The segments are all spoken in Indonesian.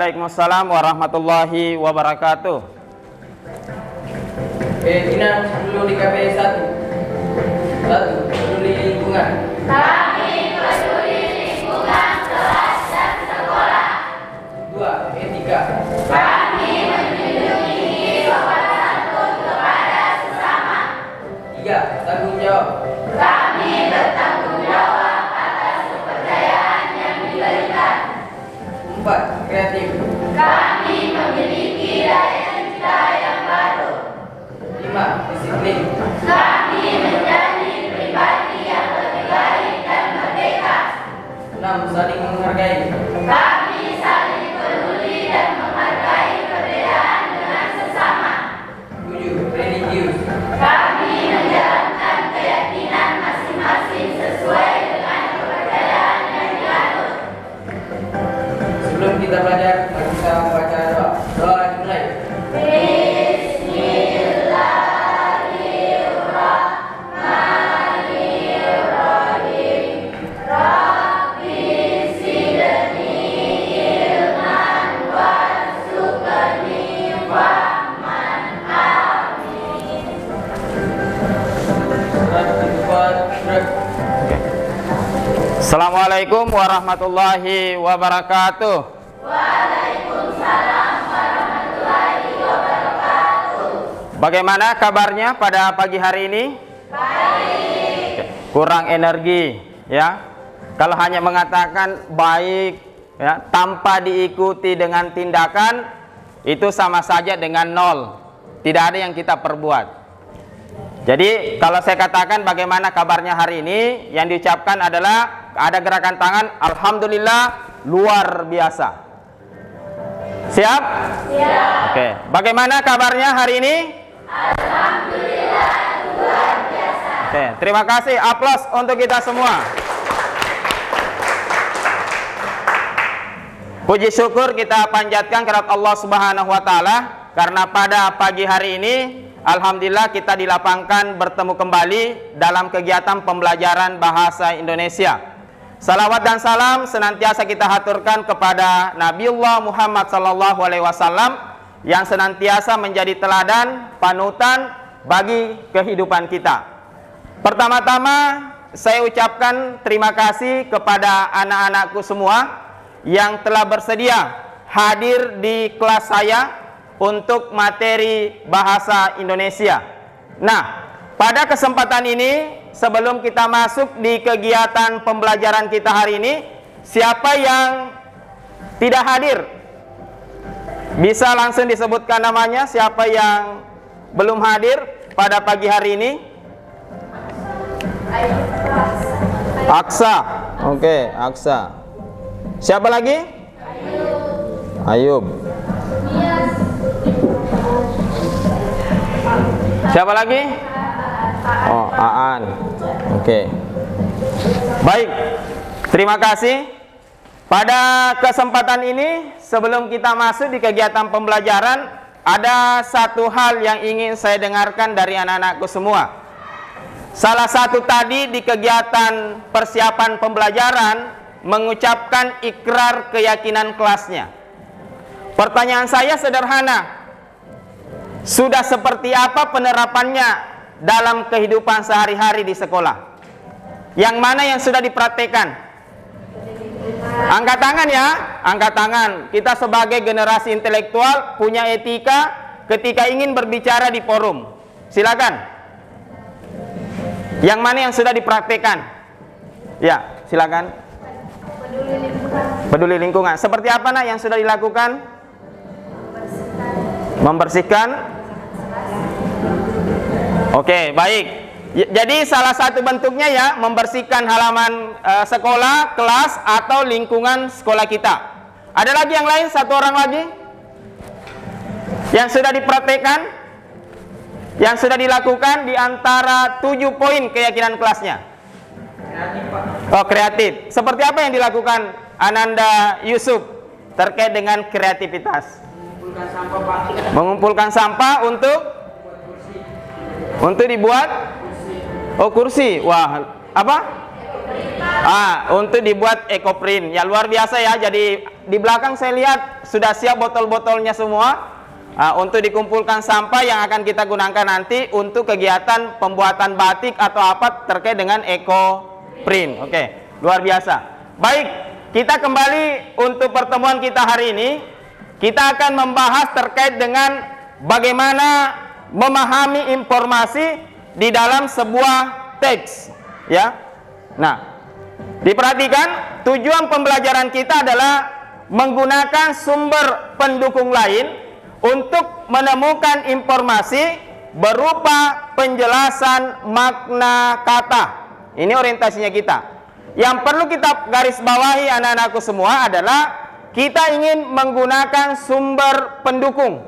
Waalaikumsalam warahmatullahi wabarakatuh. Pimpinan dulu di KPI 1. Peduli lingkungan. Kami peduli lingkungan, kelas dan sekolah. 2. Etika. Kami menjunjung sopan santun kepada sesama. 3. Tanggung jawab. Kami bertanggung jawab atas kepercayaan yang diberikan. 4. Kreatif. Kami memiliki daya cipta yang baru. 5. Disiplin. Kami menjadi pribadi yang lebih baik dan merdeka. 6. Saling menghargai. Kami saling peduli dan menghargai perbedaan dengan sesama. 7. Religius. Kami menjalankan keyakinan masing-masing sesuai dengan kepercayaan yang dianut. Sebelum kita belajar, mari kita membaca doa. Doa dimulai. Bismillahirrahmanirrahim. Rabbi zidni ilman warzuqni fahman. Amin. Surat keempat. Assalamualaikum warahmatullahi wabarakatuh. Waalaikumsalam warahmatullahi wabarakatuh. Bagaimana kabarnya pada pagi hari ini? Baik. Kurang energi, ya. Kalau hanya mengatakan baik, ya, tanpa diikuti dengan tindakan, itu sama saja dengan nol. Tidak ada yang kita perbuat. Jadi kalau saya katakan bagaimana kabarnya hari ini, yang diucapkan adalah ada gerakan tangan, alhamdulillah luar biasa. Siap? Siap. Oke. Bagaimana kabarnya hari ini? Alhamdulillah luar biasa. Oke, terima kasih. Aplaus untuk kita semua. Puji syukur kita panjatkan kepada Allah Subhanahu wa taala karena pada pagi hari ini alhamdulillah kita dilapangkan bertemu kembali dalam kegiatan pembelajaran bahasa Indonesia. Salawat dan salam senantiasa kita haturkan kepada Nabiullah Muhammad SAW yang senantiasa menjadi teladan, panutan bagi kehidupan kita. Pertama-tama saya ucapkan terima kasih kepada anak-anakku semua yang telah bersedia hadir di kelas saya untuk materi bahasa Indonesia. Nah, pada kesempatan ini sebelum kita masuk di kegiatan pembelajaran kita hari ini, siapa yang tidak hadir? Bisa langsung disebutkan namanya, siapa yang belum hadir pada pagi hari ini? Aksa. Oke, Aksa. Siapa lagi? Ayub. Siapa lagi? Oh, Aan. Oke. Baik. Terima kasih. Pada kesempatan ini, sebelum kita masuk di kegiatan pembelajaran, ada satu hal yang ingin saya dengarkan dari anak-anakku semua. Salah satu tadi di kegiatan persiapan pembelajaran mengucapkan ikrar keyakinan kelasnya. Pertanyaan saya sederhana. Sudah seperti apa penerapannya dalam kehidupan sehari-hari di sekolah? Yang mana yang sudah dipraktekkan? Angkat tangan ya, angkat tangan. Kita sebagai generasi intelektual punya etika ketika ingin berbicara di forum. Silakan. Yang mana yang sudah dipraktekkan? Ya, silakan. Peduli lingkungan. Seperti apa nak yang sudah dilakukan? Membersihkan. Oke, baik. Jadi salah satu bentuknya ya membersihkan halaman sekolah, kelas atau lingkungan sekolah kita. Ada lagi yang lain? Satu orang lagi yang sudah dipraktekkan, yang sudah dilakukan di antara 7 poin keyakinan kelasnya. Kreatif, Pak. Oh, kreatif. Seperti apa yang dilakukan Ananda Yusuf terkait dengan kreativitas? Mengumpulkan sampah, Pak. Mengumpulkan sampah untuk dibuat kursi. Wah, apa? Untuk dibuat ekoprint. Ya luar biasa ya. Jadi di belakang saya lihat sudah siap botol-botolnya semua. Untuk dikumpulkan sampah yang akan kita gunakan nanti untuk kegiatan pembuatan batik atau apa terkait dengan ekoprint. Oke, luar biasa. Baik, kita kembali untuk pertemuan kita hari ini. Kita akan membahas terkait dengan bagaimana memahami informasi di dalam sebuah teks, ya. Nah, diperhatikan tujuan pembelajaran kita adalah menggunakan sumber pendukung lain untuk menemukan informasi berupa penjelasan makna kata. Ini orientasinya kita. Yang perlu kita garis bawahi anak-anakku semua adalah kita ingin menggunakan sumber pendukung.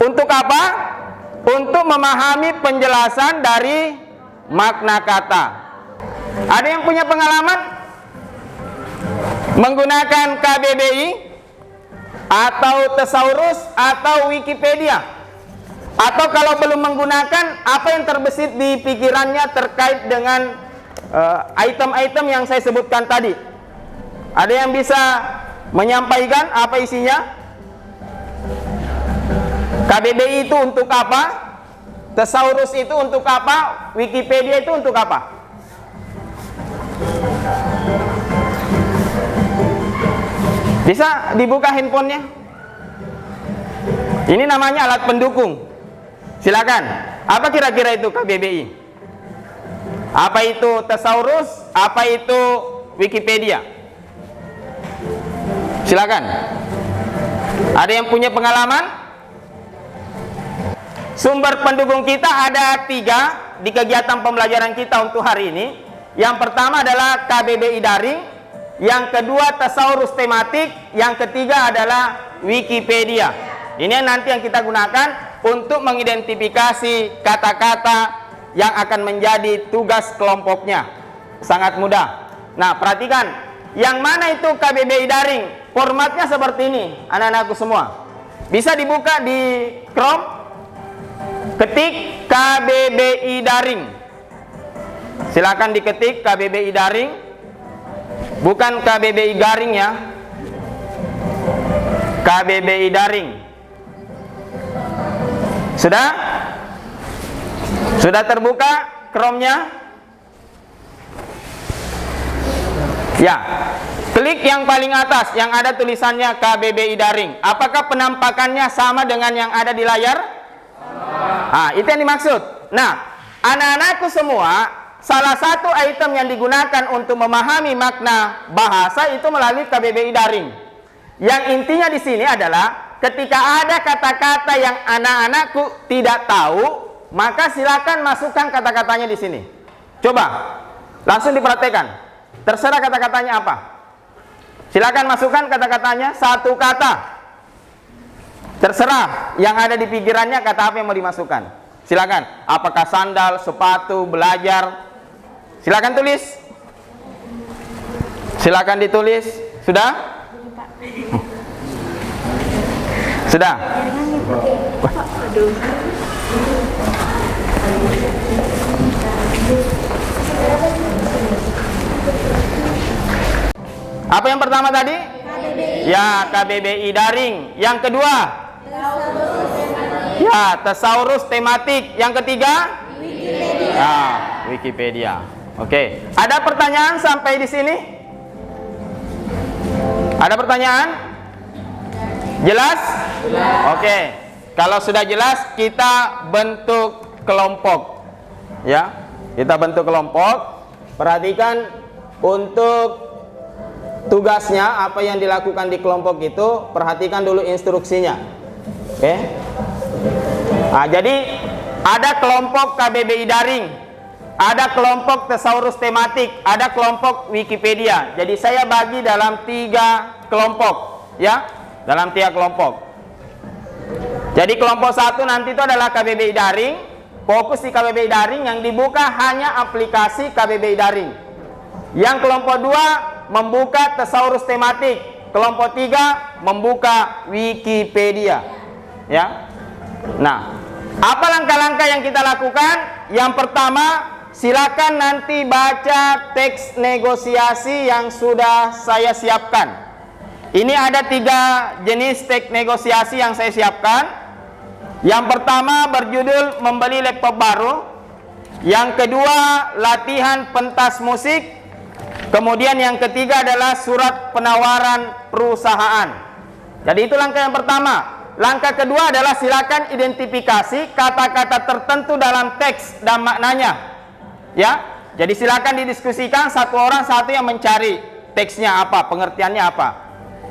Untuk apa? Untuk memahami penjelasan dari makna kata. Ada yang punya pengalaman menggunakan KBBI atau Thesaurus atau Wikipedia? Atau kalau belum menggunakan, apa yang terbesit di pikirannya terkait dengan item-item yang saya sebutkan tadi? Ada yang bisa menyampaikan apa isinya? KBBI itu untuk apa? Thesaurus itu untuk apa? Wikipedia itu untuk apa? Bisa dibuka handphonenya? Ini namanya alat pendukung. Silakan. Apa kira-kira itu KBBI? Apa itu Thesaurus? Apa itu Wikipedia? Silakan. Ada yang punya pengalaman? Sumber pendukung kita ada 3 di kegiatan pembelajaran kita untuk hari ini. Yang pertama adalah KBBI daring, yang kedua Thesaurus tematik, yang ketiga adalah Wikipedia. Ini nanti yang kita gunakan untuk mengidentifikasi kata-kata yang akan menjadi tugas kelompoknya. Sangat mudah. Nah, perhatikan, yang mana itu KBBI daring? Formatnya seperti ini, anak-anakku semua. Bisa dibuka di Chrome, ketik KBBI daring. Silakan diketik KBBI daring. Bukan KBBI garing ya. KBBI daring. Sudah? Sudah terbuka Chrome-nya? Ya. Klik yang paling atas yang ada tulisannya KBBI daring. Apakah penampakannya sama dengan yang ada di layar? Itu yang dimaksud. Nah, anak-anakku semua, salah satu item yang digunakan untuk memahami makna bahasa itu melalui KBBI daring. Yang intinya di sini adalah ketika ada kata-kata yang anak-anakku tidak tahu, maka silakan masukkan kata-katanya di sini. Coba, langsung diperhatikan. Terserah kata-katanya apa. Silakan masukkan kata-katanya, satu kata. Terserah yang ada di pikirannya kata apa yang mau dimasukkan. Silakan. Apakah sandal, sepatu, belajar? Silakan tulis. Silakan ditulis. Sudah? Sudah? Apa yang pertama tadi? KBBI. Ya, KBBI daring. Yang kedua? Ya, Thesaurus tematik. Yang ketiga? Wikipedia. Ya, Wikipedia. Oke, ada pertanyaan sampai di sini? Ada pertanyaan? Jelas? Oke, kalau sudah jelas kita bentuk kelompok. Ya, kita bentuk kelompok. Perhatikan untuk tugasnya apa yang dilakukan di kelompok itu. Perhatikan dulu instruksinya. Oke. Nah, jadi ada kelompok KBBI daring. Ada kelompok Thesaurus tematik, ada kelompok Wikipedia. Jadi saya bagi dalam 3 kelompok, ya, dalam 3 kelompok. Jadi kelompok 1 nanti itu adalah KBBI daring. Fokus di KBBI daring, yang dibuka hanya aplikasi KBBI daring. Yang kelompok 2 membuka Thesaurus tematik. Kelompok 3 membuka Wikipedia, ya. Nah, apa langkah-langkah yang kita lakukan? Yang pertama, silakan nanti baca teks negosiasi yang sudah saya siapkan. Ini ada 3 jenis teks negosiasi yang saya siapkan. Yang pertama berjudul membeli laptop baru. Yang kedua latihan pentas musik. Kemudian yang ketiga adalah surat penawaran perusahaan. Jadi itu langkah yang pertama. Langkah kedua adalah silakan identifikasi kata-kata tertentu dalam teks dan maknanya. Ya, jadi silakan didiskusikan, satu orang satu yang mencari teksnya apa, pengertiannya apa.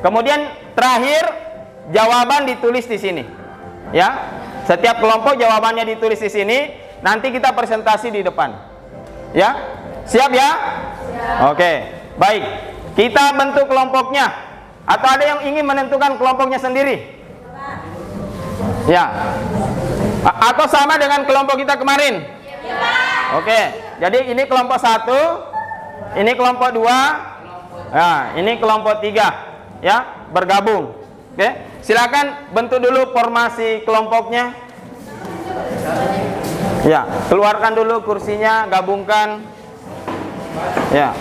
Kemudian terakhir jawaban ditulis di sini. Ya, setiap kelompok jawabannya ditulis di sini. Nanti kita presentasi di depan. Ya, siap ya? Oke, baik. Kita bentuk kelompoknya. Atau ada yang ingin menentukan kelompoknya sendiri? Ya, atau sama dengan kelompok kita kemarin? Oke, jadi ini kelompok 1, ini kelompok 2, nah, ini kelompok 3, ya, bergabung. Oke, silakan bentuk dulu formasi kelompoknya. Ya, keluarkan dulu kursinya, gabungkan. Ya.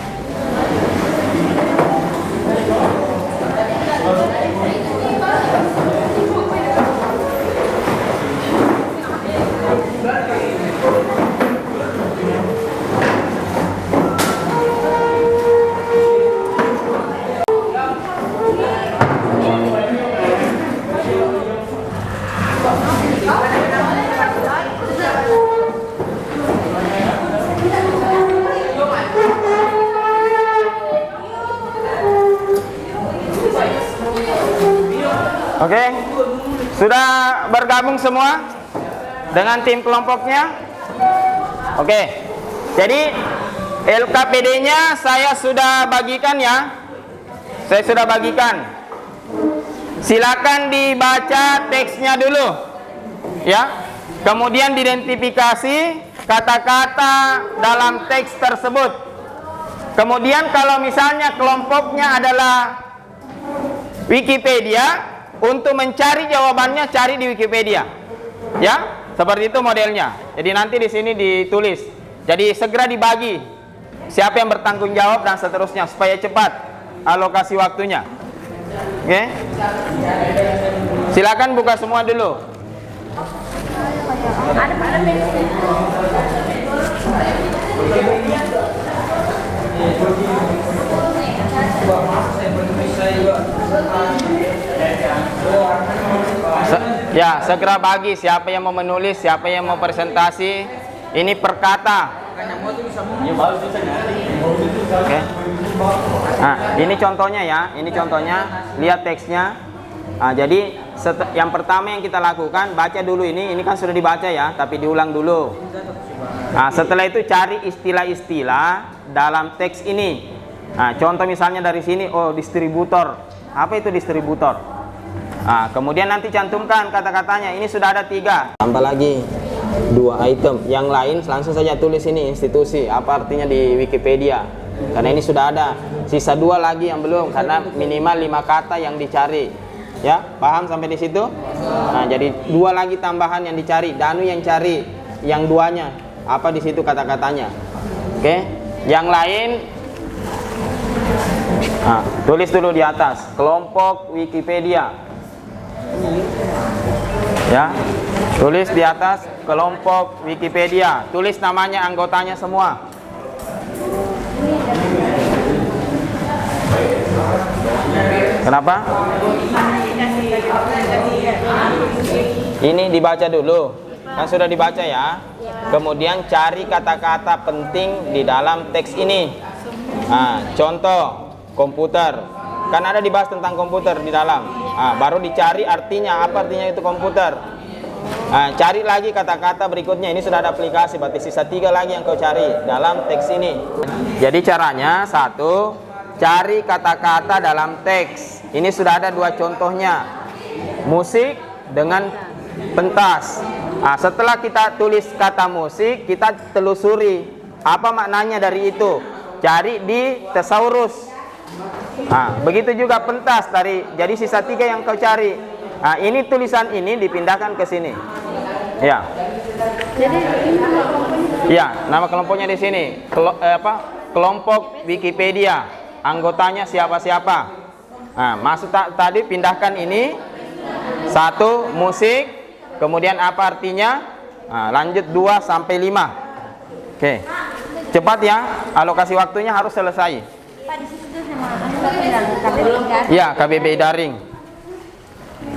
Oke, sudah bergabung semua dengan tim kelompoknya? Oke, jadi LKPD-nya saya sudah bagikan ya. Saya sudah bagikan. Silakan dibaca teksnya dulu, ya. Kemudian diidentifikasi kata-kata dalam teks tersebut. Kemudian kalau misalnya kelompoknya adalah Wikipedia, untuk mencari jawabannya cari di Wikipedia. Ya, seperti itu modelnya. Jadi nanti di sini ditulis. Jadi segera dibagi siapa yang bertanggung jawab dan seterusnya supaya cepat alokasi waktunya. Oke. Silakan buka semua dulu. Ya, segera bagi siapa yang mau menulis, siapa yang mau presentasi. Ini per kata. Oke. Nah, ini contohnya ya. Ini contohnya. Lihat teksnya. Nah, jadi yang pertama yang kita lakukan, baca dulu ini. Ini kan sudah dibaca ya, tapi diulang dulu. Nah, setelah itu cari istilah-istilah dalam teks ini. Nah, contoh misalnya dari sini, oh distributor. Apa itu distributor? Nah, kemudian nanti cantumkan kata-katanya. Ini sudah ada 3. Tambah lagi 2 item. Yang lain langsung saja tulis ini institusi. Apa artinya di Wikipedia? Karena ini sudah ada. Sisa 2 lagi yang belum. Karena minimal 5 kata yang dicari. Ya, paham sampai di situ? Nah, jadi 2 lagi tambahan yang dicari. Danu yang cari yang 2-nya. Apa di situ kata-katanya? Oke. Yang lain, nah, tulis dulu di atas. Kelompok Wikipedia. Ya, tulis di atas kelompok Wikipedia. Tulis namanya, anggotanya semua. Kenapa? Ini dibaca dulu. Kan sudah dibaca ya. Kemudian cari kata-kata penting di dalam teks ini. Nah, contoh komputer. Kan ada dibahas tentang komputer di dalam. Nah, baru dicari artinya, apa artinya itu komputer. Nah, cari lagi kata-kata berikutnya. Ini sudah ada aplikasi, berarti sisa 3 lagi yang kau cari dalam teks ini. Jadi caranya, 1, cari kata-kata dalam teks. Ini sudah ada 2 contohnya. Musik dengan pentas. Nah, setelah kita tulis kata musik, kita telusuri apa maknanya dari itu. Cari di tesaurus. Nah, begitu juga pentas dari. Jadi sisa 3 yang kau cari. Nah, ini tulisan ini dipindahkan ke sini. Ya. Jadi ini Ya, nama kelompoknya di sini. Kelompok Wikipedia. Anggotanya siapa-siapa. Nah, maksud tadi pindahkan ini. 1 musik, kemudian apa artinya? Nah, lanjut 2 sampai 5. Oke. Cepat ya, alokasi waktunya harus selesai. Pak, di situ tuh sama KBBI. Ya, KBBI daring.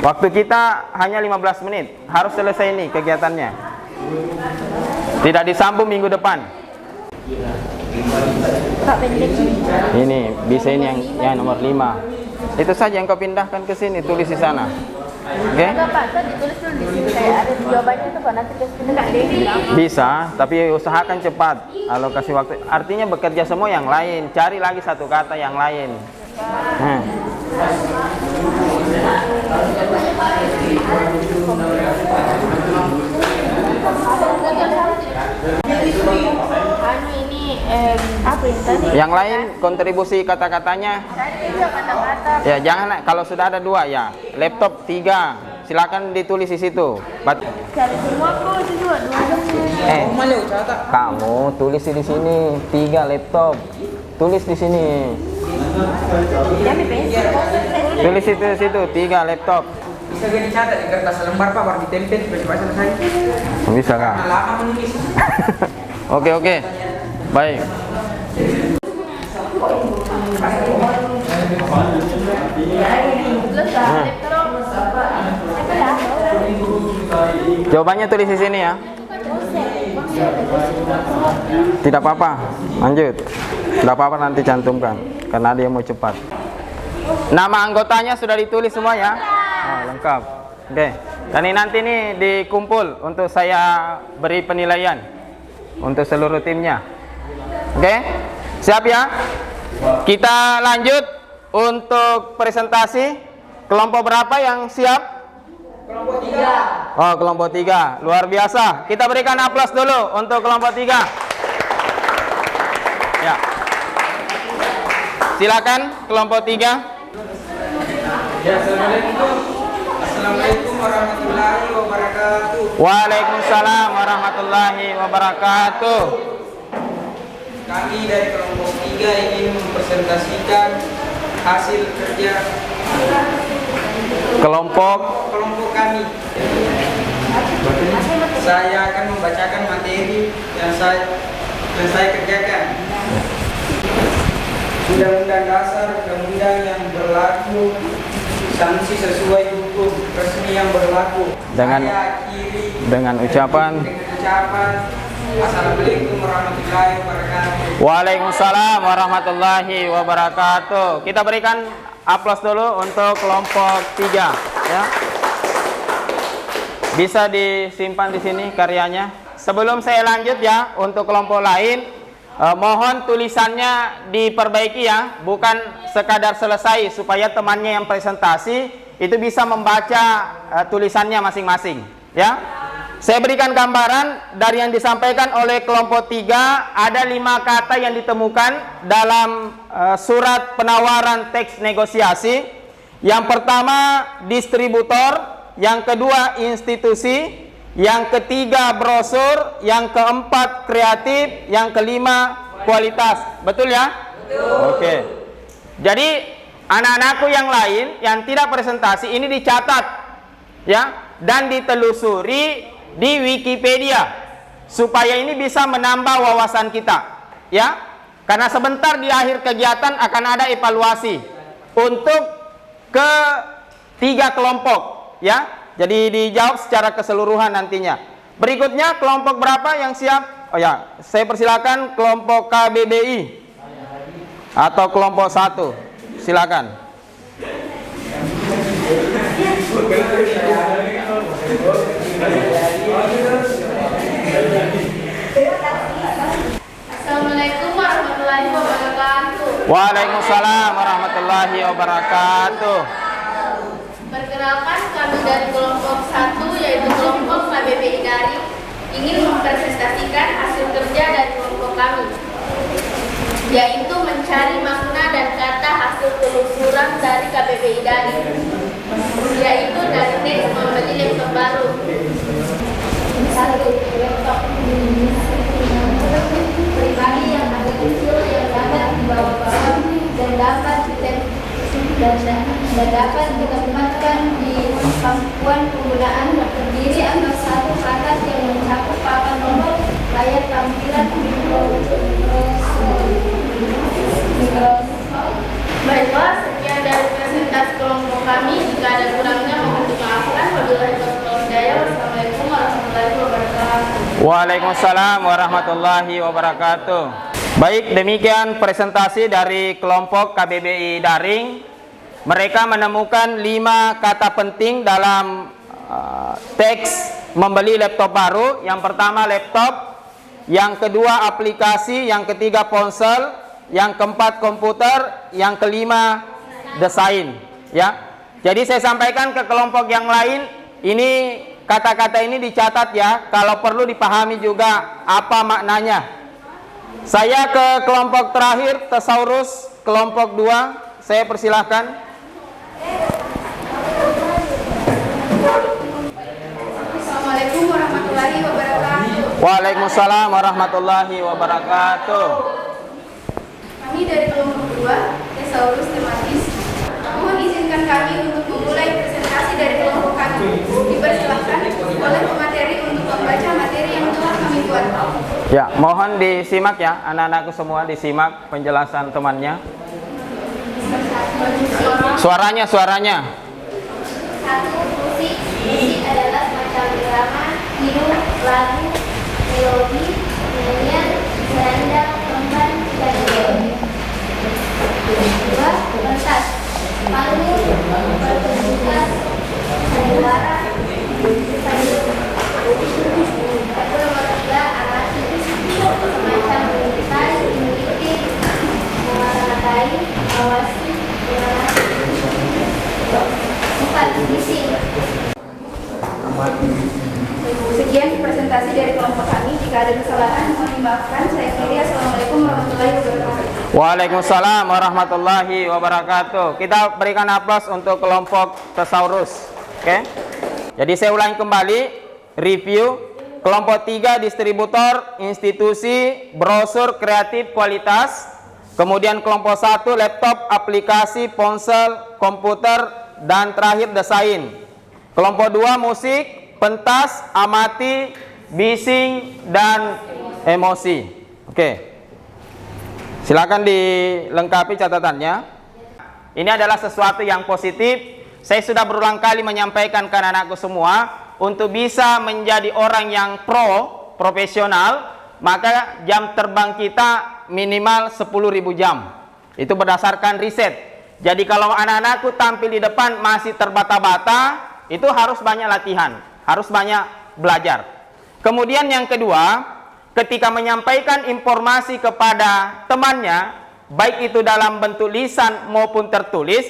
Waktu kita hanya 15 menit. Harus selesai nih kegiatannya. Tidak disambung minggu depan. Pak, pendek. Ini bisa ini yang nomor 5. Itu saja yang kau pindahkan ke sini, tulis di sana. Oke? Enggak, Pak, saya ditulis dulu di sini. Saya ada jawabannya tuh, Pak, nanti ke Bisa, tapi usahakan cepat. Alokasi waktu. Artinya bekerja semua yang lain. Cari lagi satu kata yang lain. Anu ini apa ini tadi? Yang lain kontribusi kata-katanya. Kata-kata. Ya jangan, kalau sudah ada 2 ya. Laptop 3. Silakan ditulis di situ. Cari semua kok itu dua-duanya. Kamu tulis di sini 3 laptop. Tulis di sini. Jangan pensil. Tulis itu di situ 3 laptop. Bisa gak dicatat di kertas lembar Pak, baru ditempel supaya selesai. Bisa kah? Lama menulis. Oke. Baik. Jawabannya tulis di sini ya. Tidak apa-apa. Lanjut. Tidak apa-apa, nanti cantumkan karena dia mau cepat. Nama anggotanya sudah ditulis semua ya. Oh, lengkap. Oke. Dan ini nanti nih dikumpul untuk saya beri penilaian untuk seluruh timnya. Oke. Siap ya? Kita lanjut untuk presentasi. Kelompok berapa yang siap? Kelompok 3. Oh, kelompok 3. Luar biasa. Kita berikan aplaus dulu untuk kelompok 3. Ya. Silakan kelompok 3. Ya, Assalamualaikum. Assalamualaikum warahmatullahi wabarakatuh. Waalaikumsalam warahmatullahi wabarakatuh. Kami dari kelompok 3 ingin mempresentasikan hasil kerja Kelompok kami. Saya akan membacakan materi yang saya kerjakan. Undang-undang dasar, undang-undang yang berlaku, sanksi sesuai hukum resmi yang berlaku. dengan ucapan Assalamualaikum warahmatullahi wabarakatuh. Waalaikumsalam warahmatullahi wabarakatuh. Kita berikan aplaus dulu untuk kelompok 3 ya. Bisa disimpan di sini karyanya. Sebelum saya lanjut ya untuk kelompok lain, mohon tulisannya diperbaiki ya, bukan sekadar selesai, supaya temannya yang presentasi itu bisa membaca tulisannya masing-masing ya. Saya berikan gambaran dari yang disampaikan oleh kelompok 3. Ada 5 kata yang ditemukan dalam surat penawaran teks negosiasi. Yang pertama distributor, yang kedua institusi, yang ketiga brosur, yang keempat kreatif, yang kelima kualitas. Betul ya? Betul. Oke. Jadi anak-anakku yang lain yang tidak presentasi ini dicatat ya, dan ditelusuri di Wikipedia supaya ini bisa menambah wawasan kita ya, karena sebentar di akhir kegiatan akan ada evaluasi untuk ke 3 kelompok ya, jadi dijawab secara keseluruhan nantinya. Berikutnya kelompok berapa yang siap? Oh ya, saya persilakan kelompok KBBI atau kelompok 1, silakan. Assalamualaikum warahmatullahi wabarakatuh. Waalaikumsalam warahmatullahi wabarakatuh. Perkenalkan, kami dari kelompok 1 yaitu kelompok KBBI Daring ingin mempresentasikan hasil kerja dari kelompok kami, yaitu mencari makna dan kata hasil telusuran dari KBBI Daring, yaitu dari teks membeli laptop baru. Waalaikumsalam warahmatullahi wabarakatuh. Baik, demikian presentasi dari kelompok KBBI Daring. Mereka menemukan 5 kata penting dalam teks membeli laptop baru. Yang pertama laptop, yang kedua aplikasi, yang ketiga ponsel, yang keempat komputer, yang kelima desain. Ya, jadi saya sampaikan ke kelompok yang lain, ini kata-kata ini dicatat ya, kalau perlu dipahami juga apa maknanya. Saya ke kelompok terakhir, Thesaurus, kelompok 2, saya persilahkan. Assalamualaikum warahmatullahi wabarakatuh. Waalaikumsalam warahmatullahi wabarakatuh. Kami dari kelompok 2, Thesaurus tematis. Mohon izinkan kami untuk memulai presentasi dari kelompok kami. Dipersilahkan oleh pemateri untuk membaca materi yang telah kami buat. Ya, mohon disimak ya, anak-anakku semua disimak penjelasan temannya. Suaranya. Satu, musik. Musik adalah semacam irama, hidup, lagu, melodi, nyanyian, selendang, kembang, dan melodi. Dua, pentas. Panggung, pertunjukan, sandiwara, satu nomor 3, amati. Semacam mencintai, memiliki, mengatai, awasi, mengamati. 4, bising. Sekian presentasi dari kelompok kami. Jika ada kesalahan mohon dimaafkan. Saya akhiri. Assalamualaikum warahmatullahi wabarakatuh. Waalaikumsalam warahmatullahi wabarakatuh. Kita berikan aplaus untuk kelompok Thesaurus. Oke. Jadi saya ulangi kembali, review. Kelompok 3 distributor, institusi, brosur kreatif kualitas. Kemudian kelompok 1 laptop, aplikasi, ponsel, komputer, dan terakhir desain. Kelompok 2 musik, pentas, amati, bising, dan emosi. Oke. Silakan dilengkapi catatannya. Ini adalah sesuatu yang positif. Saya sudah berulang kali menyampaikan ke anak-anakku semua, untuk bisa menjadi orang yang profesional, maka jam terbang kita minimal 10.000 jam. Itu berdasarkan riset. Jadi kalau anak-anakku tampil di depan masih terbata-bata, itu harus banyak latihan, harus banyak belajar. Kemudian yang kedua, ketika menyampaikan informasi kepada temannya, baik itu dalam bentuk lisan maupun tertulis,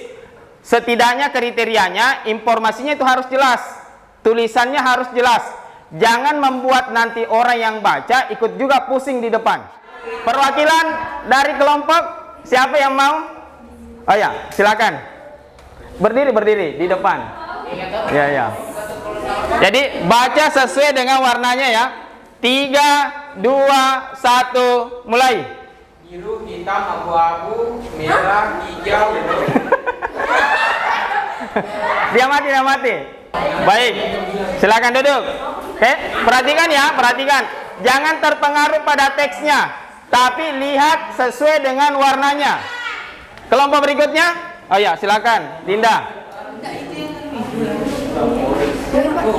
setidaknya kriterianya informasinya itu harus jelas, tulisannya harus jelas. Jangan membuat nanti orang yang baca ikut juga pusing di depan. Perwakilan dari kelompok, siapa yang mau? Oh ya, silakan. Berdiri di depan. Ya. Jadi baca sesuai dengan warnanya ya. 3, 2, 1, mulai. Biru, hitam, abu-abu, merah, hijau. Dia mati. Baik, silakan duduk. Oke, perhatikan ya, perhatikan. Jangan terpengaruh pada teksnya, tapi lihat sesuai dengan warnanya. Kelompok berikutnya, oh ya, silakan, Dinda.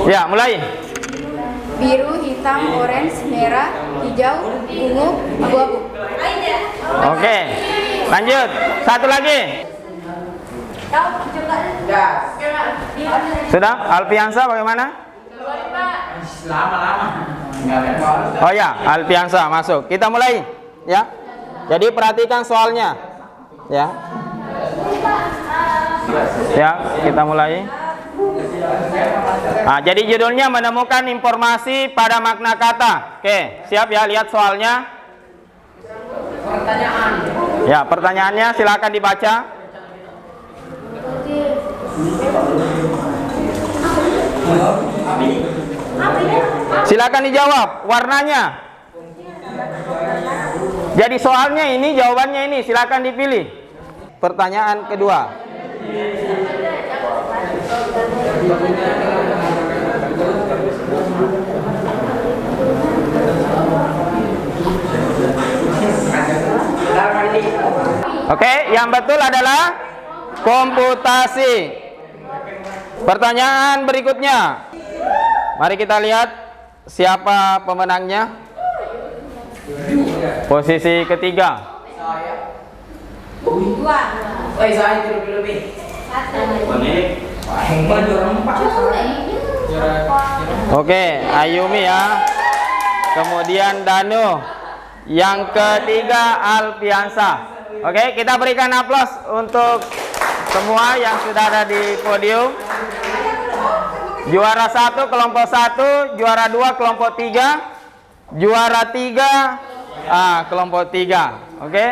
Ya, mulai. Biru, hitam, orange, merah, hijau, ungu, abu-abu. Oke, lanjut. Satu lagi. Sudah? Alfiansa bagaimana? Lama-lama. Oh ya, Alfiansa masuk. Kita mulai ya. Jadi perhatikan soalnya. Ya. Ya, kita mulai. Nah, jadi judulnya menemukan informasi pada makna kata. Oke, siap ya, lihat soalnya. Pertanyaan. Ya, pertanyaannya silakan dibaca. Silakan dijawab warnanya. Jadi soalnya ini, jawabannya ini, silakan dipilih. Pertanyaan kedua. Oke, yang betul adalah komputasi. Pertanyaan berikutnya. Mari kita lihat siapa pemenangnya? Posisi ketiga. Saya itu lebih. Oke, Ayumi ya. Kemudian Danu. Yang ketiga Alfiansa. Oke, kita berikan aplaus untuk semua yang sudah ada di podium. Juara 1 kelompok 1, juara 2 kelompok 3, juara 3 kelompok 3. Oke.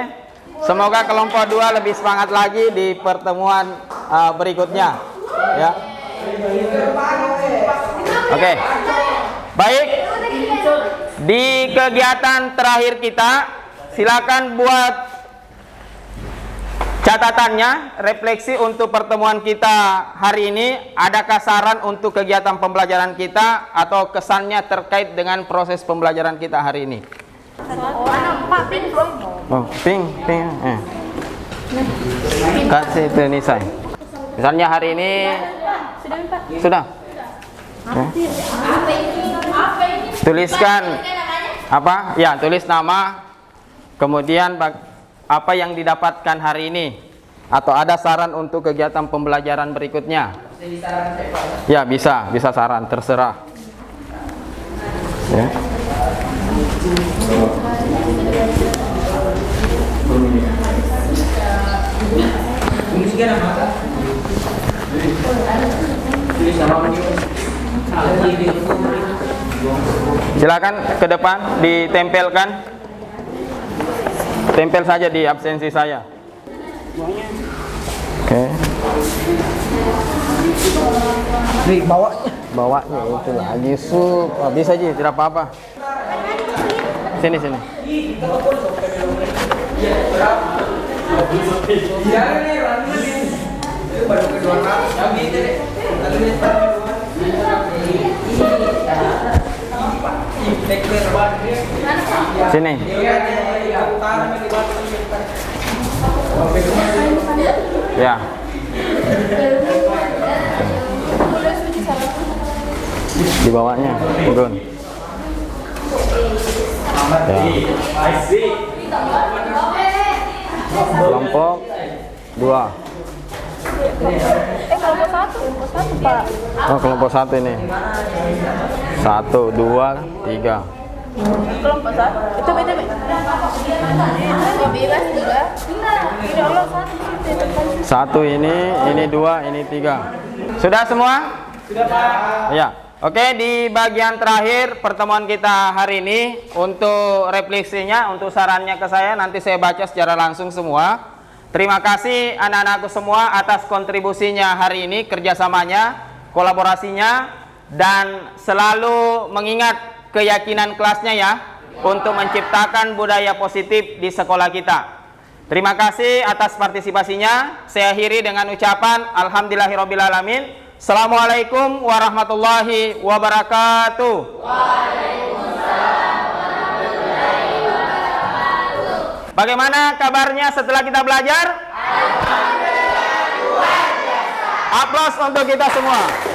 Semoga kelompok 2 lebih semangat lagi di pertemuan berikutnya ya. Oke. Baik. Di kegiatan terakhir kita, silakan buat catatannya, refleksi untuk pertemuan kita hari ini. Adakah saran untuk kegiatan pembelajaran kita atau kesannya terkait dengan proses pembelajaran kita hari ini? Oh, ping. Kasih itu Nisa. Misalnya hari ini sudah. Tuliskan apa? Ya, tulis nama. Kemudian apa yang didapatkan hari ini, atau ada saran untuk kegiatan pembelajaran berikutnya? Ya, bisa saran, terserah. Ya. Silakan ke depan ditempelkan. Tempel saja di absensi saya. Oke. Nih, Bawanya itu lagi sup. Habis aja, tidak apa-apa. Sini. Sini. Ya. Di bawahnya, turun. Ya. Kelompok 2. Kelompok satu Pak. Oh, kelompok 1 ini. 1, 2, 3. Kelompok 1. Itu beda. Bebas 3. Ini Allah 1 ini 2, ini 3. Sudah semua? Sudah, Pak. Ya. Oke, di bagian terakhir pertemuan kita hari ini, untuk refleksinya, untuk sarannya ke saya, nanti saya baca secara langsung semua. Terima kasih anak-anakku semua atas kontribusinya hari ini, kerjasamanya, kolaborasinya, dan selalu mengingat keyakinan kelasnya ya, untuk menciptakan budaya positif di sekolah kita. Terima kasih atas partisipasinya. Saya akhiri dengan ucapan alhamdulillahirobbilalamin. Assalamualaikum warahmatullahi wabarakatuh. Waalaikumsalam warahmatullahi wabarakatuh. Bagaimana kabarnya setelah kita belajar? Alhamdulillah luar biasa. Aplaus untuk kita semua.